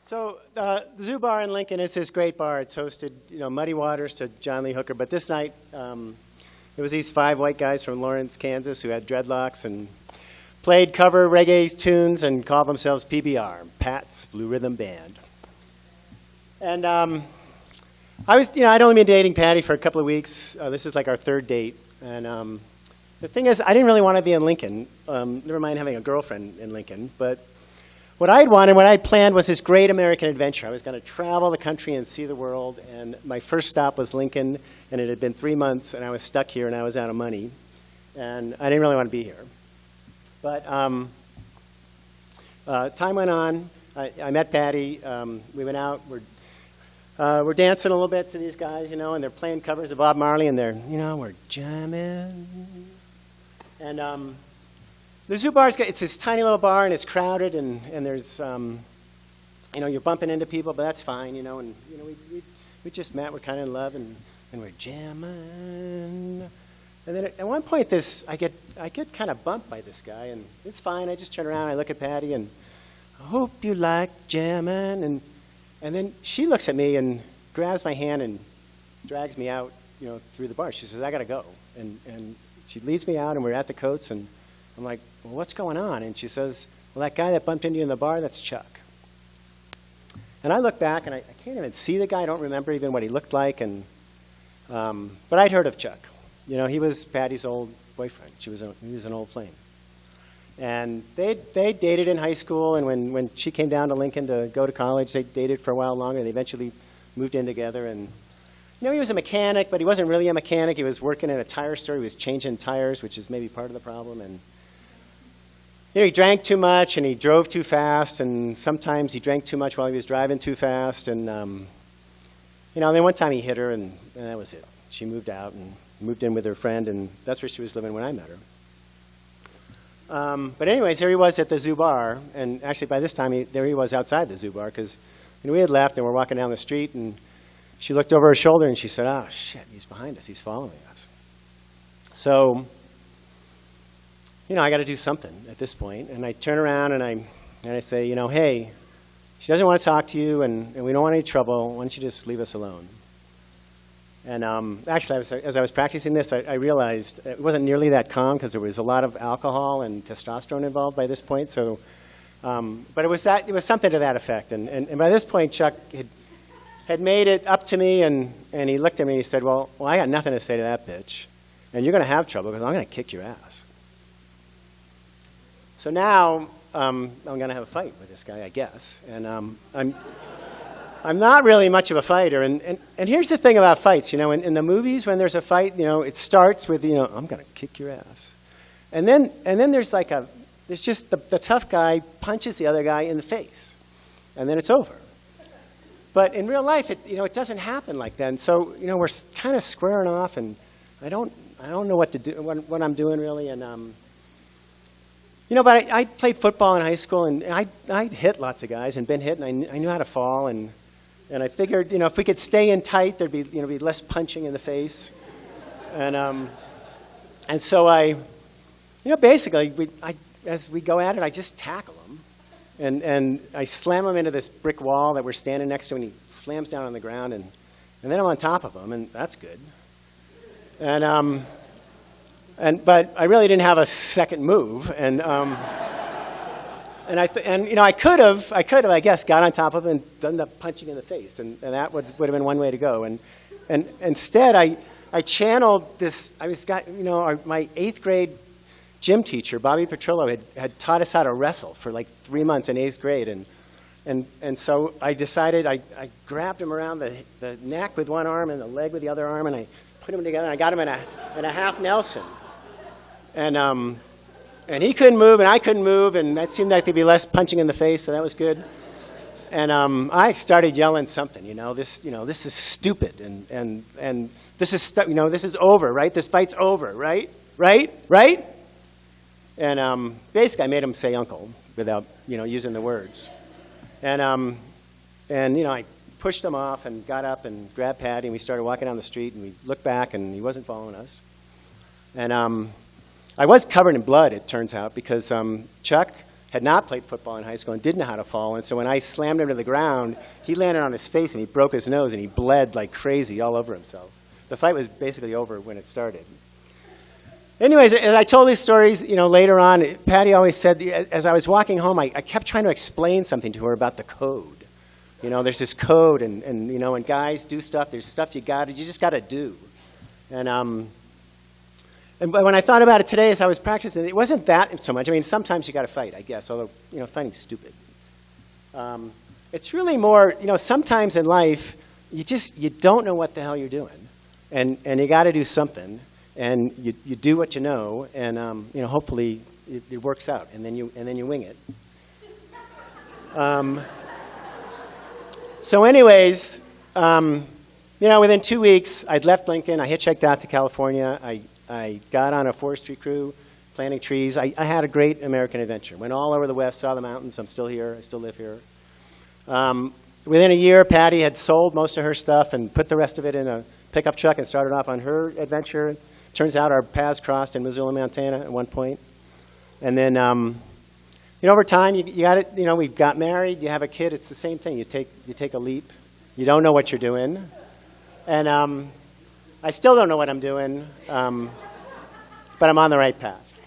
So the Zoo Bar in Lincoln is this great bar. It's hosted, Muddy Waters to John Lee Hooker. But this night, it was these 5 white guys from Lawrence, Kansas, who had dreadlocks and played cover reggae tunes and called themselves PBR, Pat's Blue Rhythm Band. And I'd only been dating Patty for a couple of weeks. This is like our 3rd date. And the thing is, I didn't really want to be in Lincoln. Never mind having a girlfriend in Lincoln. But what I had wanted, what I had planned was this great American adventure. I was going to travel the country and see the world. And my first stop was Lincoln, and it had been 3 months, and I was stuck here, and I was out of money. And I didn't really want to be here. But time went on. I met Patty. We went out. We're dancing a little bit to these guys, and they're playing covers of Bob Marley, and we're jamming. And the Zoo Bar, it's this tiny little bar, and it's crowded, and there's, you're bumping into people, but that's fine, and, we just met, we're kind of in love, and we're jamming. And then at one point, I get kind of bumped by this guy, and it's fine. I just turn around, I look at Patty, and I hope you like jamming, and then she looks at me and grabs my hand and drags me out, through the bar. She says, I got to go. And she leads me out, and we're at the Coats, and I'm like, well, what's going on? And she says, well, that guy that bumped into you in the bar, that's Chuck. And I look back, and I can't even see the guy. I don't remember even what he looked like. But I'd heard of Chuck. He was Patty's old boyfriend. He was an old flame. And they dated in high school, and when she came down to Lincoln to go to college, they dated for a while longer. They eventually moved in together. And he was a mechanic, but he wasn't really a mechanic. He was working in a tire store. He was changing tires, which is maybe part of the problem. And he drank too much, and he drove too fast, and sometimes he drank too much while he was driving too fast. And then one time he hit her, and that was it. She moved out and moved in with her friend, and that's where she was living when I met her. But anyways, here he was at the Zoo Bar, and actually by this time, there he was outside the Zoo Bar, because we had left, and we're walking down the street, and she looked over her shoulder, and she said, oh, shit, he's behind us. He's following us. So, I got to do something at this point. And I turn around, and I say, hey, she doesn't want to talk to you, and we don't want any trouble. Why don't you just leave us alone? And actually, as I was practicing this, I realized it wasn't nearly that calm, because there was a lot of alcohol and testosterone involved by this point. So, but it was something to that effect. And by this point, Chuck had made it up to me, and he looked at me and he said, well, I got nothing to say to that bitch, and you're going to have trouble because I'm going to kick your ass. So now I'm going to have a fight with this guy, I guess. And I'm not really much of a fighter. And here's the thing about fights. In the movies, when there's a fight, it starts with, I'm going to kick your ass. And then there's there's just the tough guy punches the other guy in the face. And then it's over. But in real life, it doesn't happen like that. And so, we're kind of squaring off, and I don't know what to do, what I'm doing really. And but I played football in high school, and I'd hit lots of guys and been hit, and I knew how to fall, and I figured, if we could stay in tight, there'd be be less punching in the face, and so I, basically as we go at it, I just tackle him. And I slam him into this brick wall that we're standing next to, and he slams down on the ground, and then I'm on top of him, and that's good. But I really didn't have a second move, and I could have, I guess, got on top of him and done the punching in the face, and that would have been one way to go. And instead, I channeled this. My 8th grade gym teacher, Bobby Petrillo, had taught us how to wrestle for like 3 months in 8th grade. And so I decided, I grabbed him around the neck with one arm and the leg with the other arm, and I put him together, and I got him in a half Nelson. And he couldn't move, and I couldn't move, and that seemed like there'd be less punching in the face, so that was good. And I started yelling something, this is stupid, and this is this is over, right? This fight's over, right? Right? And basically, I made him say uncle without, using the words. And I pushed him off and got up and grabbed Patty, and we started walking down the street, and we looked back, and he wasn't following us. And I was covered in blood, it turns out, because Chuck had not played football in high school and didn't know how to fall. And so when I slammed him to the ground, he landed on his face and he broke his nose and he bled like crazy all over himself. The fight was basically over when it started. Anyways, as I told these stories, later on, Patty always said, as I was walking home, I kept trying to explain something to her about the code. There's this code, and when guys do stuff, there's stuff you just got to do. And when I thought about it today as I was practicing, it wasn't that so much. I mean, sometimes you got to fight, I guess, although, fighting's stupid. It's really more, sometimes in life, you don't know what the hell you're doing. And you got to do something. And you do what you know, and hopefully it works out, and then you wing it. So anyways, within 2 weeks, I'd left Lincoln. I hitchhiked out to California. I got on a forestry crew, planting trees. I had a great American adventure. Went all over the West, saw the mountains. I'm still here. I still live here. Within a year, Patty had sold most of her stuff and put the rest of it in a pickup truck and started off on her adventure. Turns out our paths crossed in Missoula, Montana at one point. And then, over time, you got it. We got married. You have a kid. It's the same thing. You take a leap. You don't know what you're doing. And I still don't know what I'm doing, but I'm on the right path.